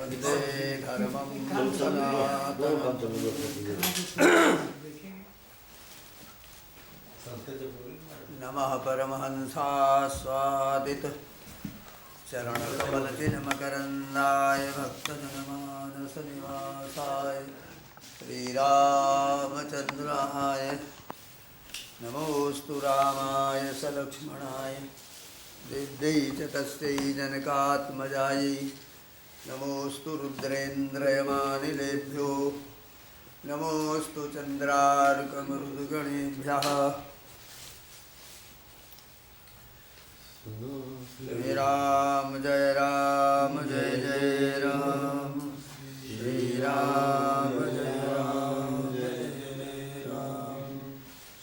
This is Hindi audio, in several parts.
वन्दे धर्मं सनातनं। नमः परमहंसास्वादित चरणकमलतिलमकरन्दाय भक्तजनमानसनिवासाय श्रीरामचन्द्राय नमोऽस्तु रामाय सलक्ष्मणाय दिव्यै च तस्यै जनकात्मजायै नमोऽस्तु रुद्रेन्द्रयमानिलेभ्यो नमोऽस्तु चन्द्रार्कमरुद्गणेभ्यः। श्री राम जय जय राम, श्री राम जय राम,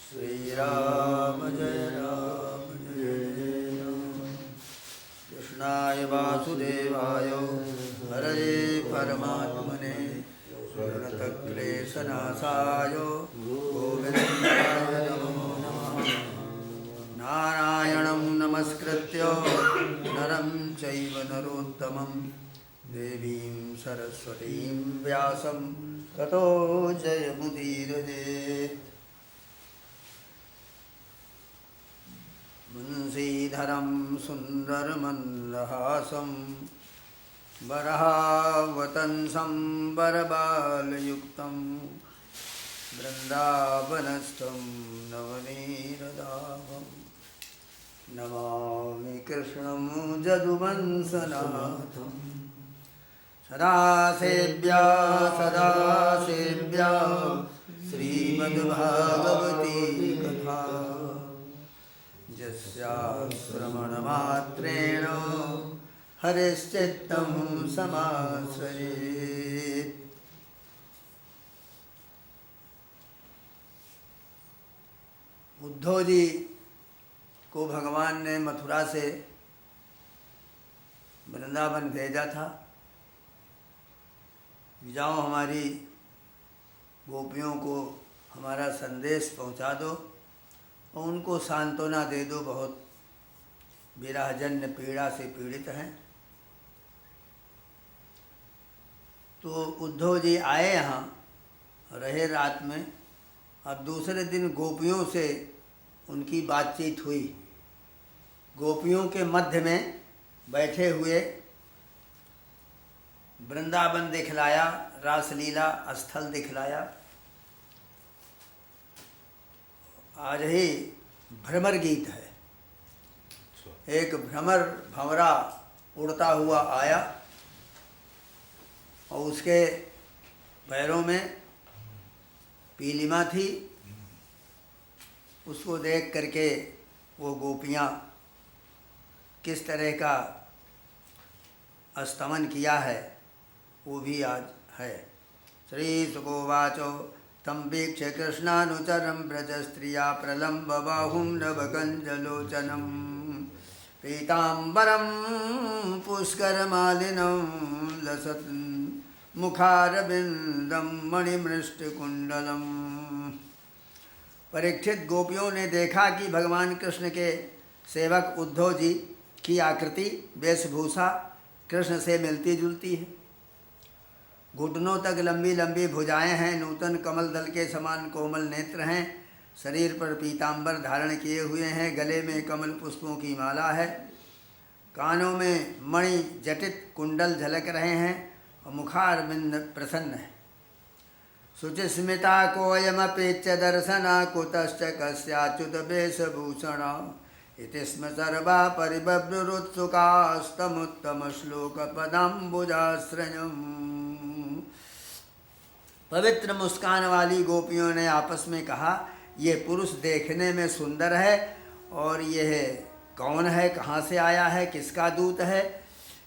श्री राम जय राम। कृष्णाय वासुदेवाय हरये परमात्मने प्रणतक्लेशनाशाय गोविन्दाय नमो नमः। नारायणं नमस्कृत्य नरं चैव नरोत्तमं देवीं सरस्वतीं व्यासं ततो जयमुदीरयेत्। मुंसीधरं सुन्दरमन्दहासं वरहावतंसं वरबालयुक्तं वृन्दावनस्थं नवनीरदाभं नमामि कृष्णं जदुवंशनाथं। सदा सेव्या श्रीमद्भागवती कथा यस्याः श्रवणमात्रेण हरिश्चित्तं समाश्रयेत्। उद्धव जी को भगवान ने मथुरा से वृंदावन भेजा था कि जाओ हमारी गोपियों को हमारा संदेश पहुंचा दो और उनको सांत्वना दे दो, बहुत विरहजन्य पीड़ा से पीड़ित हैं। तो उद्धव जी आए यहाँ, रहे रात में, और दूसरे दिन गोपियों से उनकी बातचीत हुई। गोपियों के मध्य में बैठे हुए वृंदावन दिखलाया, रासलीला स्थल दिखलाया। आज ही भ्रमर गीत है। एक भंवरा उड़ता हुआ आया और उसके पैरों में पीलिमा थी। उसको देख करके वो गोपियाँ किस तरह का स्तमन किया है वो भी आज है। श्री सुकोवाचो तम वीक्ष्य कृष्णानुचरं व्रजस्त्रिया प्रलम्ब बाहुं नवकञ्जलोचनं पीताम्बरं पुष्करमालिनं लसत् मुखारविन्दं मणिमृष्टकुण्डलम्। परीक्षित गोपियों ने देखा कि भगवान कृष्ण के सेवक उद्धव जी की आकृति वेशभूषा कृष्ण से मिलती जुलती है। घुटनों तक लंबी लंबी भुजाएं हैं, नूतन कमल दल के समान कोमल नेत्र हैं, शरीर पर पीताम्बर धारण किए हुए हैं, गले में कमल पुष्पों की माला है, कानों में मणि जटित कुंडल झलक रहे हैं और मुखारविंद प्रसन्न है। शुचिस्मिता कोयमपेच्य दर्शना कुतश्च कस्याच्युत वेशभूषणा इति स्म सर्वा परिबभ्रुरुत्सुकास्तमुत्तम श्लोक पदाम्बुजाश्रयम्। पवित्र मुस्कान वाली गोपियों ने आपस में कहा, ये पुरुष देखने में सुंदर है और यह कौन है, कहाँ से आया है, किसका दूत है,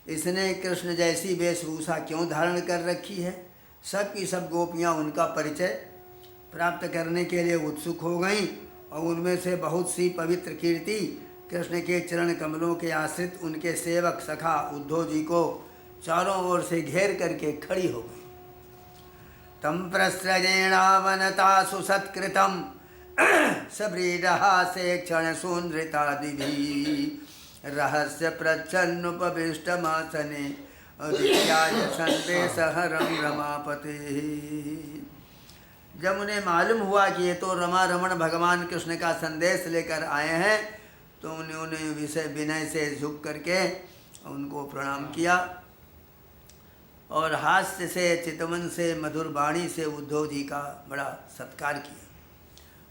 इसने कृष्ण जैसी वेशभूषा क्यों धारण कर रखी है। सब की सब गोपियाँ उनका परिचय प्राप्त करने के लिए उत्सुक हो गईं और उनमें से बहुत सी पवित्र कीर्ति कृष्ण के चरण कमलों के आश्रित उनके सेवक सखा उद्धव जी को चारों ओर से घेर करके खड़ी हो गई। तम प्रस्रजेणावनतासु सत्कृतं सव्रीडहासे क्षण सुंदृतादिभिः रहस्य प्रच्छन्नुपविष्टमासने दिव्याय संदेशहरं रमापते। जब उन्हें मालूम हुआ कि ये तो रमा रमण भगवान कृष्ण का संदेश लेकर आए हैं, तो उन्होंने विनय से झुक करके उनको प्रणाम किया और हास्य से, चितवन से, मधुर वाणी से उद्धव जी का बड़ा सत्कार किया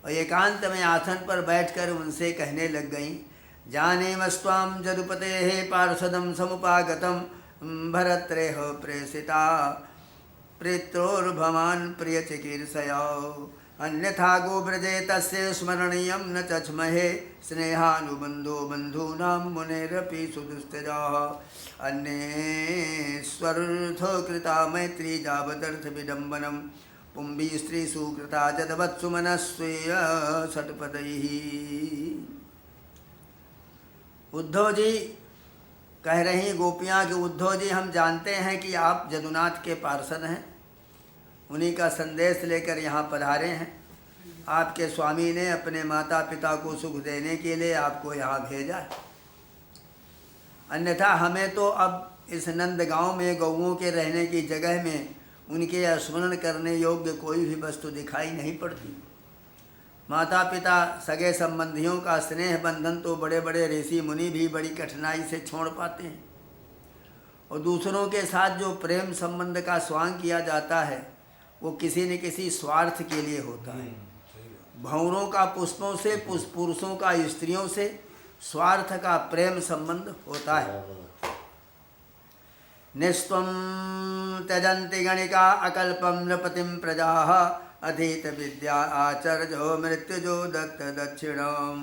और एकांत में आसन पर बैठकर उनसे कहने लग गईं, जानेमस्त्वां जदुपतेः पार्षदं समुपागतं भरत्रेह प्रेषिता प्रेत्रोर्भवान् प्रियचिकीर्षया अन्यथा गोव्रजे तस्य स्मरणीयं न चच्महे स्नेहानुबन्धो बन्धूनां मुनेरपि सुदुस्त्यजाः अन्येष्वर्थकृता मैत्री जावदर्थविडम्बनं पुंभी स्त्रीषु कृता जदवत्सु मनस्वीय षट्पदैः। उद्धव जी कह रही गोपियाँ कि उद्धव जी, हम जानते हैं कि आप जदुनाथ के पार्षद हैं, उन्हीं का संदेश लेकर यहाँ पधारे हैं। आपके स्वामी ने अपने माता पिता को सुख देने के लिए आपको यहाँ भेजा है। अन्यथा हमें तो अब इस नंद गांव में गौओं के रहने की जगह में उनके स्मरण करने योग्य कोई भी वस्तु दिखाई नहीं पड़ती। माता पिता सगे संबंधियों का स्नेह बंधन तो बड़े बड़े ऋषि मुनि भी बड़ी कठिनाई से छोड़ पाते हैं, और दूसरों के साथ जो प्रेम संबंध का स्वांग किया जाता है वो किसी न किसी स्वार्थ के लिए होता है। भंवरों का पुष्पों से, पुरुषों का स्त्रियों से स्वार्थ का प्रेम संबंध होता है। निस्त्वं त्यजन्ति गणिका अकल्पं नृपतिं प्रजाः अधीत विद्या आचर्यो मृत्युजो दत्त दक्षिणम।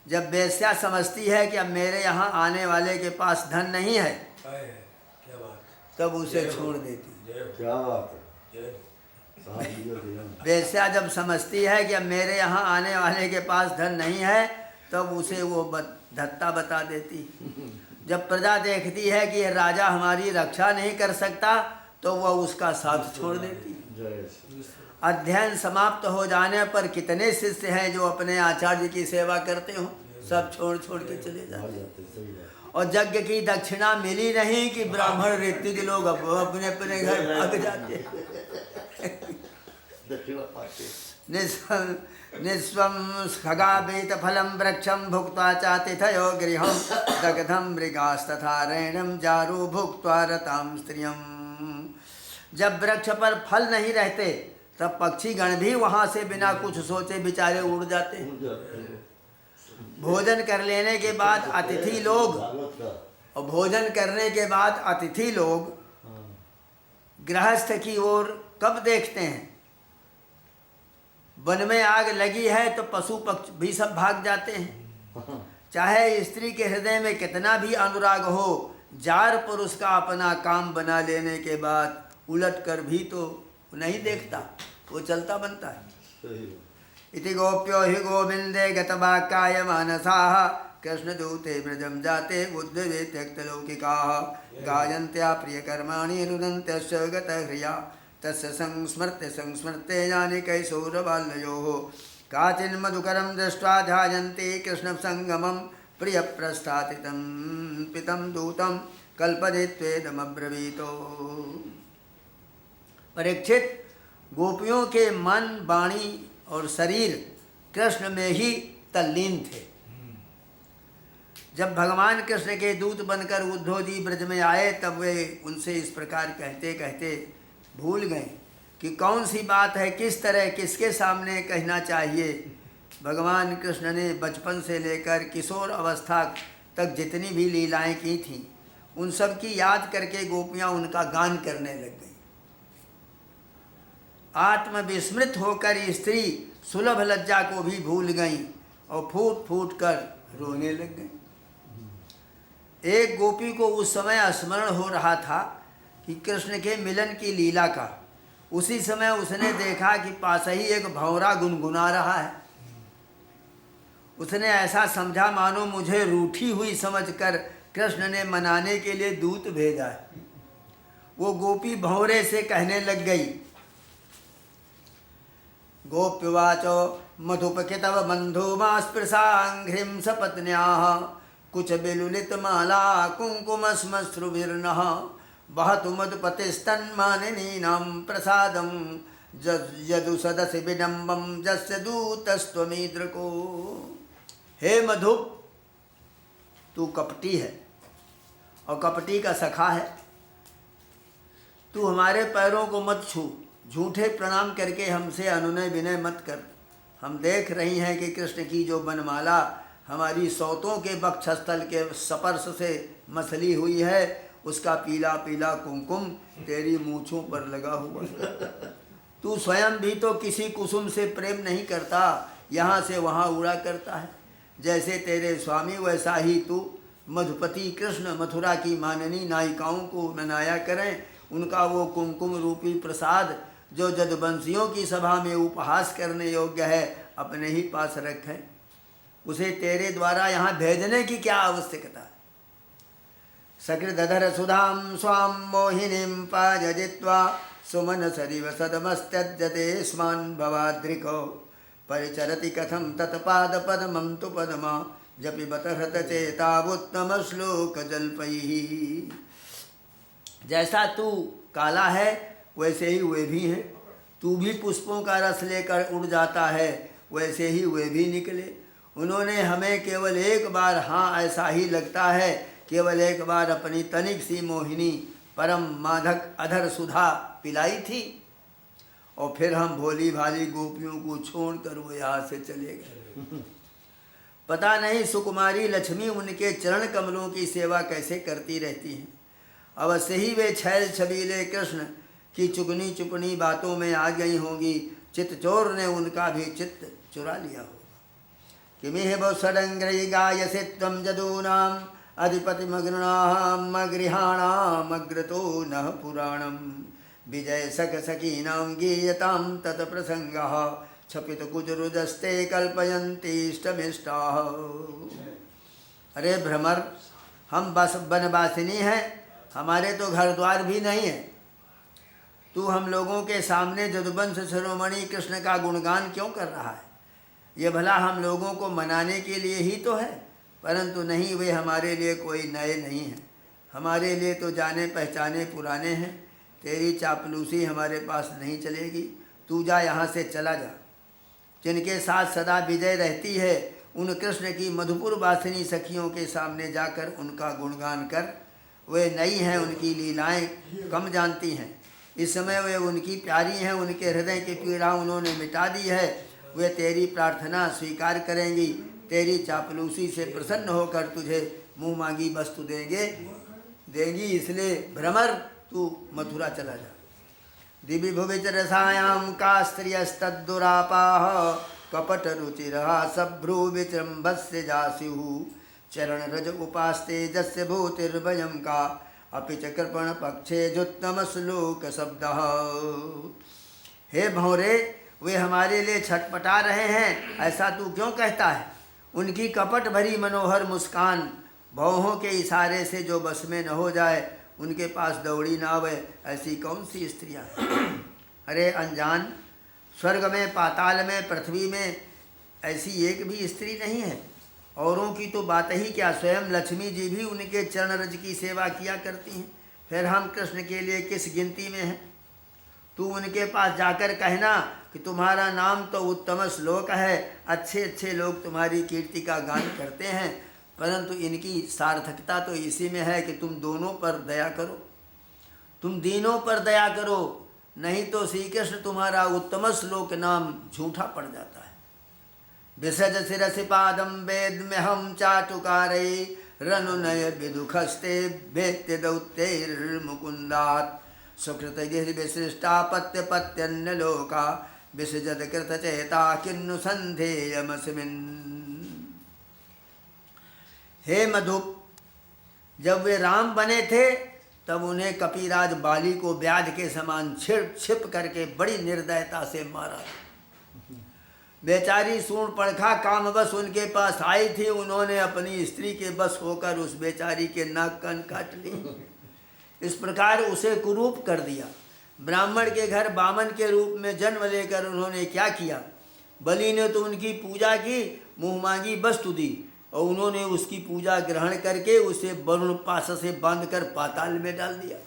जब वेश्या समझती है कि अब मेरे यहाँ आने वाले के पास धन नहीं है, तब उसे छोड़ देती। क्या बात है। वेश्या जब समझती है कि अब मेरे यहाँ आने वाले के पास धन नहीं है, तब उसे वो धत्ता बता देती। जब प्रजा देखती है कि यह राजा हमारी रक्षा नहीं कर सकता, तो वह उसका साथ छोड़ देती। अध्ययन समाप्त हो जाने पर कितने शिष्य हैं जो अपने आचार्य की सेवा करते हो, सब छोड़ छोड़ के चले जाते। और यज्ञ की दक्षिणा मिली नहीं कि ब्राह्मण ऋत्विज लोग अपने अपने घर भाग जाते। निस्वं खगावेत फलं वृक्षं भुक्त्वा चातिथयो गृहं दग्धं मृगास्तथा रैणं जारो भुक्त्वा रतां स्त्रियं। जब वृक्ष पर फल नहीं रहते तब पक्षी गण भी वहाँ से बिना कुछ सोचे बेचारे उड़ जाते। भोजन कर लेने के बाद अतिथि लोग, और भोजन करने के बाद अतिथि लोग गृहस्थ की ओर कब देखते हैं? वन में आग लगी है तो पशु पक्षी भी सब भाग जाते हैं। चाहे स्त्री के हृदय में कितना भी अनुराग हो, जार पुरुष का अपना काम बना लेने के बाद उलट कर भी तो नहीं देखता, वो चलता बनता है। इति गोप्यो हि गोविंदे गतवाक्काय मानसाः कृष्णदूते व्रजं जाते बुद्धवे त्यक्तलौकिकाः गायन्त्या प्रियकर्माणि रुदन्त्यश्च गतह्रिया तस्य संस्मर्ते संस्मर्ते यानि कैशोरबाल्ययोः काचिन्मधुकरं दृष्ट्वा ध्यायन्ति कृष्णसङ्गमं प्रियप्रस्थातितं पितं दूतं कल्पते त्वेदमब्रवीतो। परीक्षित, गोपियों के मन, वाणी और शरीर कृष्ण में ही तल्लीन थे। जब भगवान कृष्ण के दूत बनकर उद्धव जी ब्रज में आए, तब वे उनसे इस प्रकार कहते कहते भूल गए कि कौन सी बात है, किस तरह किसके सामने कहना चाहिए। भगवान कृष्ण ने बचपन से लेकर किशोर अवस्था तक जितनी भी लीलाएं की थीं, उन सब की याद करके गोपियाँ उनका गान करने लग गई। आत्मविस्मृत होकर स्त्री सुलभ लज्जा को भी भूल गईं और फूट फूट कर रोने लग गईं। एक गोपी को उस समय स्मरण हो रहा था कि कृष्ण के मिलन की लीला का। उसी समय उसने देखा कि पास ही एक भंवरा गुनगुना रहा है। उसने ऐसा समझा मानो मुझे रूठी हुई समझकर कृष्ण ने मनाने के लिए दूत भेजा है। वो गोपी भंवरे से कहने लग गई, गोप्युवाचो मधुपकितव बंधु मास्पृशांघ्रिं सपत्न्याः कुछ बिलुलित माला कुंकुमस्मश्रुभिर्नः बहतु मधुपतिस्तन्मानिनीनां प्रसादं यदु सदसि विडम्बं जस्य दूतस्त्वमीदृको। हे मधु, तू कपटी है और कपटी का सखा है। तू हमारे पैरों को मत छू, झूठे प्रणाम करके हमसे अनुनय विनय मत कर। हम देख रही हैं कि कृष्ण की जो बनमाला हमारी सौतों के वक्षस्थल के स्पर्श से मसली हुई है, उसका पीला पीला कुमकुम तेरी मूछों पर लगा हुआ है। तू स्वयं भी तो किसी कुसुम से प्रेम नहीं करता, यहाँ से वहाँ उड़ा करता है। जैसे तेरे स्वामी वैसा ही तू। मधुपति कृष्ण मथुरा की माननी नायिकाओं को मनाया करें, उनका वो कुमकुम रूपी प्रसाद जो जदवंशियों की सभा में उपहास करने योग्य है, अपने ही पास रखें। उसे तेरे द्वारा यहाँ भेजने की क्या आवश्यकता है। सकृदधर सुधाम स्वाम मोहिनीं पायजित्वा सुमन सरिव सदमस्त्यजते स्मान् भवाद्रिको परिचरति कथम तत्पाद पद्मं तु पद्मा जपि बत हृत चेतावुत्तम श्लोक जल्पैः। जैसा तू काला है वैसे ही वे भी हैं। तू भी पुष्पों का रस लेकर उड़ जाता है, वैसे ही वे भी निकले। उन्होंने हमें केवल एक बार, हाँ ऐसा ही लगता है, केवल एक बार अपनी तनिक सी मोहिनी परम माधक अधर सुधा पिलाई थी और फिर हम भोली भाली गोपियों को छोड़कर वो यहाँ से चले गए। पता नहीं सुकुमारी लक्ष्मी उनके चरण कमलों की सेवा कैसे करती रहती हैं। अवश्य ही वे छैल छबीले कृष्ण की चुगनी चुपनी बातों में आ गई होंगी। चित्त चोर ने उनका भी चित्त चुरा लिया होगा। किमिह बहुसडंग्रयी गायसे त्वं जदूनाम् अधिपतिमग्रणाम् गृहाणाम् अग्रतो नः पुराणम् विजय सख सखीनां गीयतां तत्प्रसंगः छपित कुजरुजस्ते कल्पयन्ति इष्टमिष्टाः। अरे भ्रमर, हम बस बनवासिनी हैं, हमारे तो घर द्वार भी नहीं है। तू हम लोगों के सामने जदुवंश शिरोमणि कृष्ण का गुणगान क्यों कर रहा है? ये भला हम लोगों को मनाने के लिए ही तो है, परंतु नहीं, वे हमारे लिए कोई नए नहीं हैं। हमारे लिए तो जाने पहचाने पुराने हैं। तेरी चापलूसी हमारे पास नहीं चलेगी। तू जा, यहाँ से चला जा। जिनके साथ सदा विजय रहती है, उन कृष्ण की मधुपुर वासिनी सखियों के सामने जाकर उनका गुणगान कर। वे नई हैं, उनकी लीलाएं कम जानती हैं। इस समय वे उनकी प्यारी हैं, उनके हृदय की पीड़ा उन्होंने मिटा दी है। वे तेरी प्रार्थना स्वीकार करेंगी, तेरी चापलूसी से प्रसन्न होकर तुझे मुँह मांगी वस्तु देंगी। इसलिए भ्रमर, तू मथुरा चला जा। दिवि भुवि च रसायां का स्त्रियस्तद्दुरापाः कपट रुचिरः सभ्रू विचृम्भस्य जास्युः चरण रज उपास्ते जस्य भूतिर्भयं का अपि च कृपण पक्षे जुत्तम श्लोक शब्दः। हे भौरे, वे हमारे लिए छटपटा रहे हैं, ऐसा तू क्यों कहता है? उनकी कपट भरी मनोहर मुस्कान भौहों के इशारे से जो बस में न हो जाए, उनके पास दौड़ी ना आवे, ऐसी कौन सी स्त्रियाँ हैं? अरे अनजान, स्वर्ग में, पाताल में, पृथ्वी में ऐसी एक भी स्त्री नहीं है। औरों की तो बात ही क्या, स्वयं लक्ष्मी जी भी उनके चरण रज की सेवा किया करती हैं। फिर हम कृष्ण के लिए किस गिनती में हैं? तू उनके पास जाकर कहना कि तुम्हारा नाम तो उत्तम श्लोक है, अच्छे अच्छे लोग तुम्हारी कीर्ति का गान करते हैं, परंतु इनकी सार्थकता तो इसी में है कि तुम दोनों पर दया करो, तुम दीनों पर दया करो, नहीं तो श्री कृष्ण तुम्हारा उत्तम श्लोक नाम झूठा पड़ जाता है। विसज शिरसि पादम वेद में हम चाटुकारे रनुनय विदुखस्ते भेत्य दौत्तेर्मुकुंदात् सुकृत गिरि विशिष्टा पत्य पत्यन्य लोका विसजद कृत चेता किन्नु संधेयमस्मिन्। हे मधुप, जब वे राम बने थे तब उन्हें कपिराज बाली को व्याध के समान छिप करके बड़ी निर्दयता से मारा। बेचारी सूर्पणखा कामवश उनके पास आई थी, उन्होंने अपनी स्त्री के बस होकर उस बेचारी के नाक कान काट लिए। इस प्रकार उसे कुरूप कर दिया। ब्राह्मण के घर बामन के रूप में जन्म लेकर उन्होंने क्या किया? बलि ने तो उनकी पूजा की, मुँह मांगी वस्तु दी और उन्होंने उसकी पूजा ग्रहण करके उसे वरुण पाश से बांधकर पाताल में डाल दिया।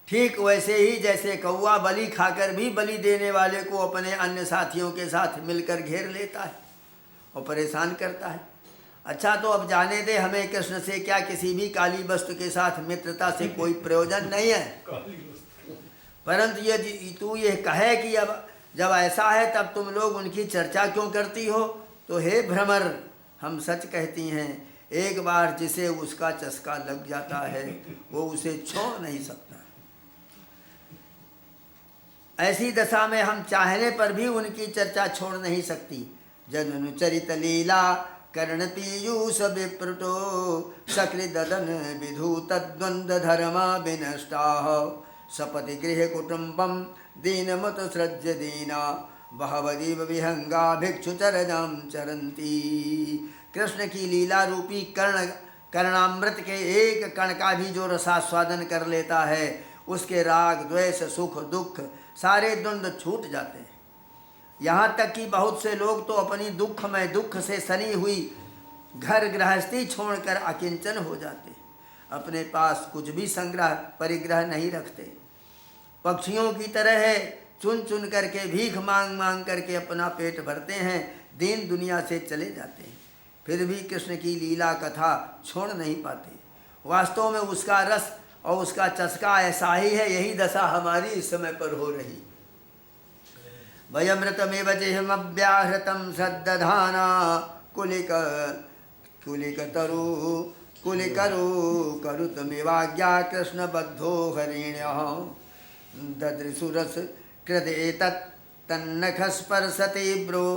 ठीक वैसे ही जैसे कौवा बलि खाकर भी बलि देने वाले को अपने अन्य साथियों के साथ मिलकर घेर लेता है और परेशान करता है। अच्छा, तो अब जाने दे, हमें कृष्ण से क्या किसी भी काली वस्तु के साथ मित्रता से कोई प्रयोजन नहीं है। परंतु यदि तू ये कहे कि अब जब ऐसा है तब तुम लोग उनकी चर्चा क्यों करती हो, तो हे भ्रमर, हम सच कहती हैं, एक बार जिसे उसका चस्का लग जाता है वो उसे छोड़ नहीं सकता। ऐसी दशा में हम चाहने पर भी उनकी चर्चा छोड़ नहीं सकती। जननु चरित लीला कर्ण पीयूष विप्रुतो सकृदन विधूत द्वंद्व धर्मा विनष्टा सपति गृह कुटुंबम दीनमत सृज्य दीना बहवदीव विहंगा भिक्षु चरजाम चरंती। कृष्ण की लीला रूपी कर्णामृत के एक कण का भी जो रसास्वादन कर लेता है, उसके राग द्वेष सुख दुख सारे द्वंद्व छूट जाते हैं। यहाँ तक कि बहुत से लोग तो अपनी दुखमय दुख से सनी हुई घर गृहस्थी छोड़कर अकिंचन हो जाते, अपने पास कुछ भी संग्रह परिग्रह नहीं रखते, पक्षियों की तरह है, चुन चुन करके भीख मांग मांग करके अपना पेट भरते हैं, दीन दुनिया से चले जाते हैं, फिर भी कृष्ण की लीला कथा छोड़ नहीं पाते। वास्तव में उसका रस और उसका चस्का ऐसा ही है। यही दशा हमारी इस समय पर हो रही। वयमृतमेव जिह्मव्याहृतं श्रद्दधाना कुलिकरू करुतमिवाज्ञा कृष्णबद्धो हरिण्यः ददृशुरस कृदेतत् तन्नखस्पर्शति ब्रो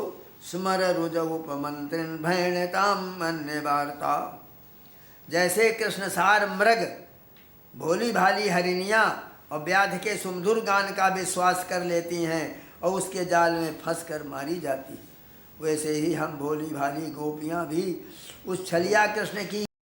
स्मर रुज उपमंत्रिन भैणताम अन्य वार्ता। जैसे कृष्णसार मृग भोली भाली हरिणियाँ और व्याध के सुमधुर गान का विश्वास कर लेती हैं और उसके जाल में फंस कर मारी जाती, वैसे ही हम भोली भाली गोपियाँ भी उस छलिया कृष्ण की